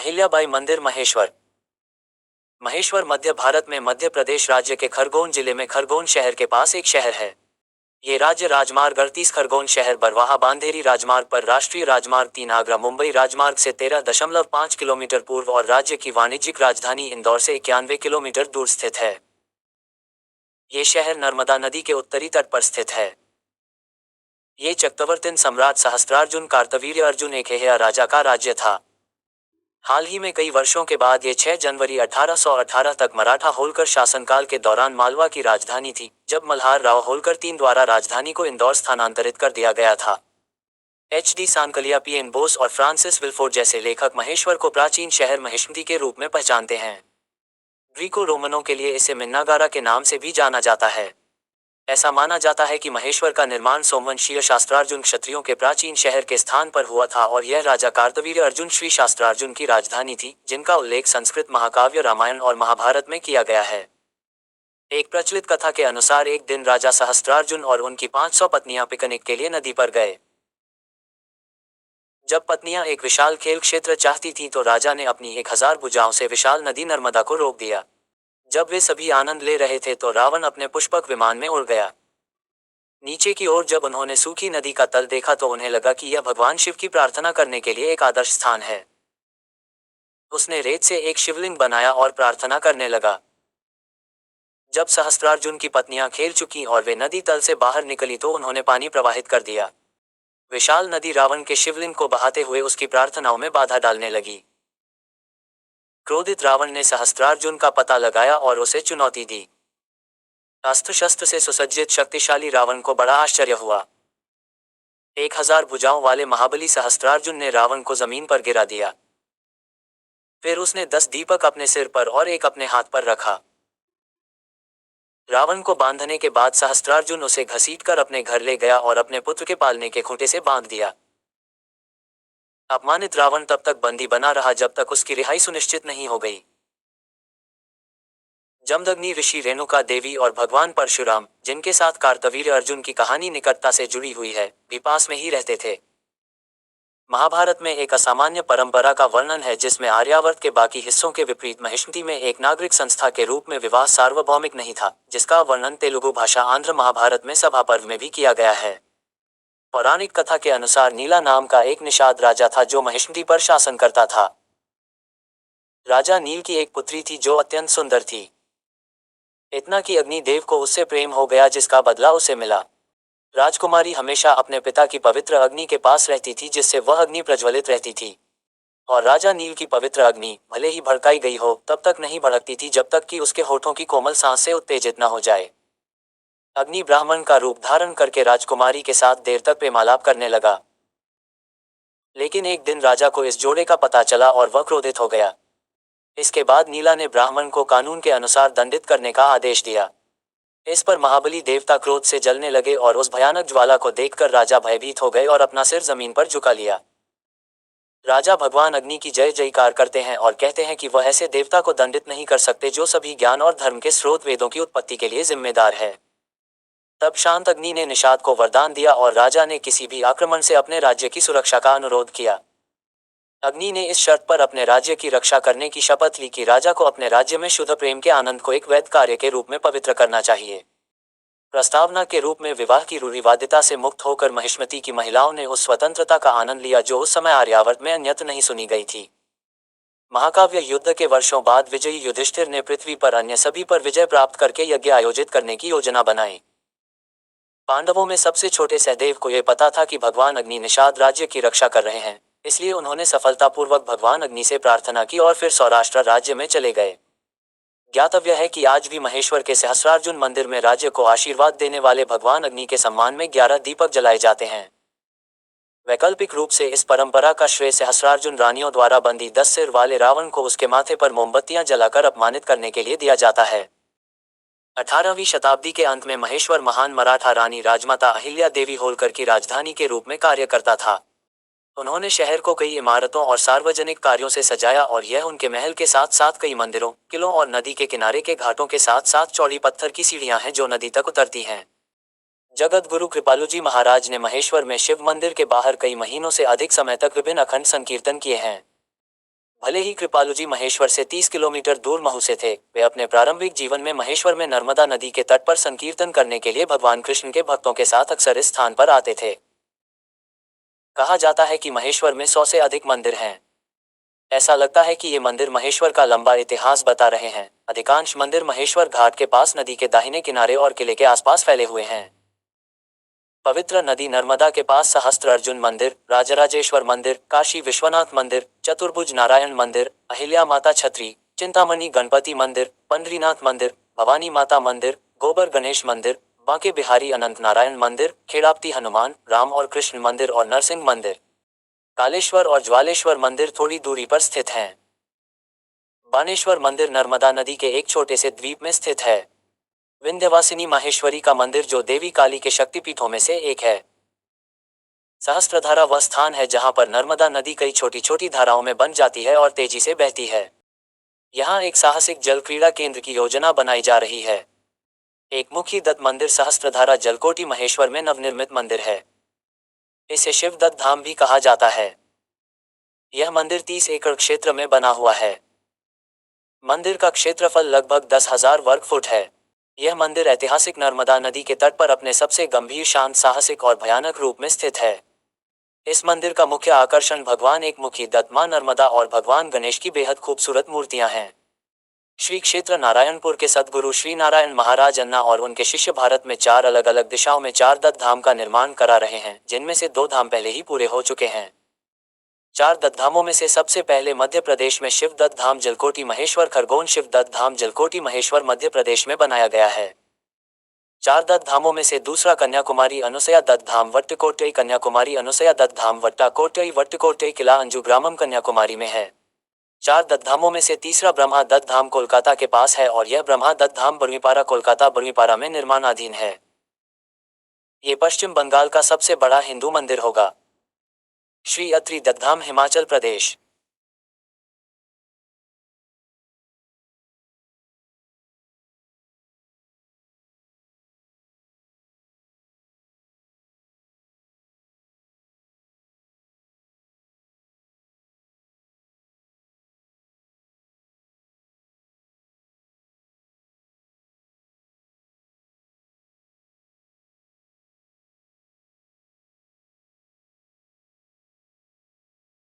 अहिल्याबाई मंदिर महेश्वर। महेश्वर मध्य भारत में मध्य प्रदेश राज्य के खरगोन जिले में खरगोन शहर के पास एक शहर है। ये राज्य राजमार्ग 38 खरगोन शहर बरवाहा बांधेरी राजमार्ग पर राष्ट्रीय राजमार्ग 3 आगरा मुंबई राजमार्ग से 13.5 किलोमीटर पूर्व और राज्य की वाणिज्यिक राजधानी इंदौर से 91 किलोमीटर दूर स्थित है। ये शहर नर्मदा नदी के उत्तरी तट पर स्थित है। ये चक्रवर्ती सम्राट सहस्त्रार्जुन कार्तवीर्य अर्जुन एकेहया राजा का राज्य था। हाल ही में कई वर्षों के बाद ये 6 जनवरी 1818 तक मराठा होलकर शासनकाल के दौरान मालवा की राजधानी थी, जब मल्हार राव होलकर 3 द्वारा राजधानी को इंदौर स्थानांतरित कर दिया गया था। HD सांकलिया, PN बोस और फ्रांसिस विल्फोर्ड जैसे लेखक महेश्वर को प्राचीन शहर महिष्मती के रूप में पहचानते हैं। ग्रीको रोमनों के लिए इसे मिन्नागारा के नाम से भी जाना जाता है। ऐसा माना जाता है कि महेश्वर का निर्माण सोमवंशीय शास्त्रार्जुन क्षत्रियों के प्राचीन शहर के स्थान पर हुआ था और यह राजा कार्तवीर्य अर्जुन श्री शास्त्रार्जुन की राजधानी थी, जिनका उल्लेख संस्कृत महाकाव्य रामायण और महाभारत में किया गया है। एक प्रचलित कथा के अनुसार एक दिन राजा सहस्त्रार्जुन और उनकी 500 पत्नियां पिकनिक के लिए नदी पर गए। जब पत्नियां एक विशाल खेल क्षेत्र चाहती थीं तो राजा ने अपनी 1000 भुजाओं से विशाल नदी नर्मदा को रोक दिया। जब वे सभी आनंद ले रहे थे तो रावण अपने पुष्पक विमान में उड़ गया। नीचे की ओर जब उन्होंने सूखी नदी का तल देखा तो उन्हें लगा कि यह भगवान शिव की प्रार्थना करने के लिए एक आदर्श स्थान है। उसने रेत से एक शिवलिंग बनाया और प्रार्थना करने लगा। जब सहस्त्रार्जुन की पत्नियां खेल चुकी और वे नदी तल से बाहर निकली तो उन्होंने पानी प्रवाहित कर दिया। विशाल नदी रावण के शिवलिंग को बहाते हुए उसकी प्रार्थनाओं में बाधा डालने लगी। क्रोधित रावण ने सहस्त्रार्जुन का पता लगाया और उसे चुनौती दी। अस्त्र शस्त्र से सुसज्जित शक्तिशाली रावण को बड़ा आश्चर्य हुआ। 1000 भुजाओं वाले महाबली सहस्त्रार्जुन ने रावण को जमीन पर गिरा दिया। फिर उसने 10 दीपक अपने सिर पर और एक अपने हाथ पर रखा। रावण को बांधने के बाद सहस्त्रार्जुन उसे घसीटकर अपने घर ले गया और अपने पुत्र के पालने के खूंटे से बांध दिया। अपमानित रावण तब तक बंदी बना रहा जब तक उसकी रिहाई सुनिश्चित नहीं हो गई। जमदग्नि ऋषि, रेणुका देवी और भगवान परशुराम, जिनके साथ कार्तवीर्य अर्जुन की कहानी निकटता से जुड़ी हुई है, भी पास में ही रहते थे। महाभारत में एक असामान्य परंपरा का वर्णन है जिसमें आर्यावर्त के बाकी हिस्सों के विपरीत महिष्मती में एक नागरिक संस्था के रूप में विवाह सार्वभौमिक नहीं था, जिसका वर्णन तेलुगु भाषा आंध्र महाभारत में सभा पर्व में भी किया गया है। पौराणिक कथा के अनुसार नीला नाम का एक निषाद राजा था जो महिष्मती पर शासन करता था। राजा नील की एक पुत्री थी जो अत्यंत सुंदर थी, इतना कि अग्निदेव को उससे प्रेम हो गया जिसका बदला उसे मिला। राजकुमारी हमेशा अपने पिता की पवित्र अग्नि के पास रहती थी जिससे वह अग्नि प्रज्वलित रहती थी, और राजा नील की पवित्र अग्नि भले ही भड़काई गई हो तब तक नहीं भड़कती थी जब तक कि उसके होठों की कोमल सांस से उत्तेजित न हो जाए। अग्नि ब्राह्मण का रूप धारण करके राजकुमारी के साथ देर तक प्रेमालाप करने लगा, लेकिन एक दिन राजा को इस जोड़े का पता चला और वह क्रोधित हो गया। इसके बाद नीला ने ब्राह्मण को कानून के अनुसार दंडित करने का आदेश दिया। इस पर महाबली देवता क्रोध से जलने लगे और उस भयानक ज्वाला को देखकर राजा भयभीत हो गए और अपना सिर जमीन पर झुका लिया। राजा भगवान अग्नि की जय जयकार करते हैं और कहते हैं कि वह ऐसे देवता को दंडित नहीं कर सकते जो सभी ज्ञान और धर्म के स्रोत वेदों की उत्पत्ति के लिए जिम्मेदार है। तब शांत अग्नि ने निषाद को वरदान दिया और राजा ने किसी भी आक्रमण से अपने राज्य की सुरक्षा का अनुरोध किया। अग्नि ने इस शर्त पर अपने राज्य की रक्षा करने की शपथ ली कि राजा को अपने राज्य में शुद्ध प्रेम के आनंद को एक वैध कार्य के रूप में पवित्र करना चाहिए। प्रस्तावना के रूप में विवाह की रूढ़िवादिता से मुक्त होकर महिष्मती की महिलाओं ने उस स्वतंत्रता का आनंद लिया जो उस समय आर्यावर्त में अन्यत्र नहीं सुनी गई थी। महाकाव्य युद्ध के वर्षों बाद विजयी युधिष्ठिर ने पृथ्वी पर अन्य सभी पर विजय प्राप्त करके यज्ञ आयोजित करने की योजना बनाई। पांडवों में सबसे छोटे सहदेव को यह पता था कि भगवान अग्नि निषाद राज्य की रक्षा कर रहे हैं, इसलिए उन्होंने सफलतापूर्वक भगवान अग्नि से प्रार्थना की और फिर सौराष्ट्र राज्य में चले गए। ज्ञातव्य है कि आज भी महेश्वर के सहस्त्रार्जुन मंदिर में राज्य को आशीर्वाद देने वाले भगवान अग्नि के सम्मान में 11 दीपक जलाए जाते हैं। वैकल्पिक रूप से इस परंपरा का श्रेय सहस्त्रार्जुन रानियों द्वारा बंदी 10 सिर वाले रावण को उसके माथे पर मोमबत्तियां जलाकर अपमानित करने के लिए दिया जाता है। 18वीं शताब्दी के अंत में महेश्वर महान मराठा रानी राजमाता अहिल्या देवी होलकर की राजधानी के रूप में कार्य करता था। उन्होंने शहर को कई इमारतों और सार्वजनिक कार्यों से सजाया और यह उनके महल के साथ साथ कई मंदिरों, किलों और नदी के किनारे के घाटों के साथ साथ चौड़ी पत्थर की सीढ़ियां हैं जो नदी तक उतरती हैं। जगत गुरु कृपालुजी महाराज ने महेश्वर में शिव मंदिर के बाहर कई महीनों से अधिक समय तक विभिन्न अखंड संकीर्तन किए हैं। भले ही कृपालुजी महेश्वर से 30 किलोमीटर दूर महू से थे, वे अपने प्रारंभिक जीवन में महेश्वर में नर्मदा नदी के तट पर संकीर्तन करने के लिए भगवान कृष्ण के भक्तों के साथ अक्सर इस स्थान पर आते थे। कहा जाता है कि महेश्वर में 100 से अधिक मंदिर हैं। ऐसा लगता है कि ये मंदिर महेश्वर का लंबा इतिहास बता रहे हैं। अधिकांश मंदिर महेश्वर घाट के पास नदी के दाहिने किनारे और किले के आसपास फैले हुए हैं। पवित्र नदी नर्मदा के पास सहस्त्र अर्जुन मंदिर, राजराजेश्वर मंदिर, काशी विश्वनाथ मंदिर, चतुर्भुज नारायण मंदिर, अहिल्या माता छत्री, चिंतामणि गणपति मंदिर, पंडरीनाथ मंदिर, भवानी माता मंदिर, गोबर गणेश मंदिर, बांके बिहारी अनंत नारायण मंदिर, खेड़ापती हनुमान, राम और कृष्ण मंदिर और नरसिंह मंदिर, कालेश्वर और ज्वालेश्वर मंदिर थोड़ी दूरी पर स्थित हैं। बानेश्वर मंदिर नर्मदा नदी के एक छोटे से द्वीप में स्थित है। विंध्यवासिनी माहेश्वरी का मंदिर जो देवी काली के शक्तिपीठों में से एक है। सहस्त्रधारा वह स्थान है जहां पर नर्मदा नदी कई छोटी छोटी धाराओं में बन जाती है और तेजी से बहती है। यहाँ एक साहसिक जल क्रीड़ा केंद्र की योजना बनाई जा रही है। एक मुखी दत्त मंदिर सहस्त्रधारा जलकोटी महेश्वर में नवनिर्मित मंदिर है। इसे शिव दत्त धाम भी कहा जाता है। यह मंदिर 30 एकड़ क्षेत्र में बना हुआ है। मंदिर का क्षेत्रफल लगभग 10,000 वर्ग फुट है। यह मंदिर ऐतिहासिक नर्मदा नदी के तट पर अपने सबसे गंभीर, शांत, साहसिक और भयानक रूप में स्थित है। इस मंदिर का मुख्य आकर्षण भगवान एक मुखी दत्त, मां नर्मदा और भगवान गणेश की बेहद खूबसूरत मूर्तियां हैं। श्री क्षेत्र नारायणपुर के सद्गुरु श्री नारायण महाराज अन्ना और उनके शिष्य भारत में 4 अलग अलग दिशाओं में 4 दत्त धाम का निर्माण करा रहे हैं, जिनमें से 2 धाम पहले ही पूरे हो चुके हैं। 4 दत्त धामों में से सबसे पहले मध्य प्रदेश में शिव दत्त धाम जलकोटी महेश्वर खरगोन शिव दत्त धाम जलकोटी महेश्वर मध्य प्रदेश में बनाया गया है। 4 दत्त धामों में से दूसरा कन्याकुमारी अनुसया दत्त धाम वट्टकोट्टई कन्याकुमारी अनुसया दत्त धाम वट्टाकोट्टई वट्टकोट्टई किला अंजू ग्रामम कन्याकुमारी में है। 4 दत्त धामों में से तीसरा ब्रह्मा दत्त धाम कोलकाता के पास है और यह ब्रह्मा दत्त धाम बरुईपारा कोलकाता बरुईपारा में निर्माणाधीन है। ये पश्चिम बंगाल का सबसे बड़ा हिंदू मंदिर होगा। श्री अत्रि दत्त धाम हिमाचल प्रदेश।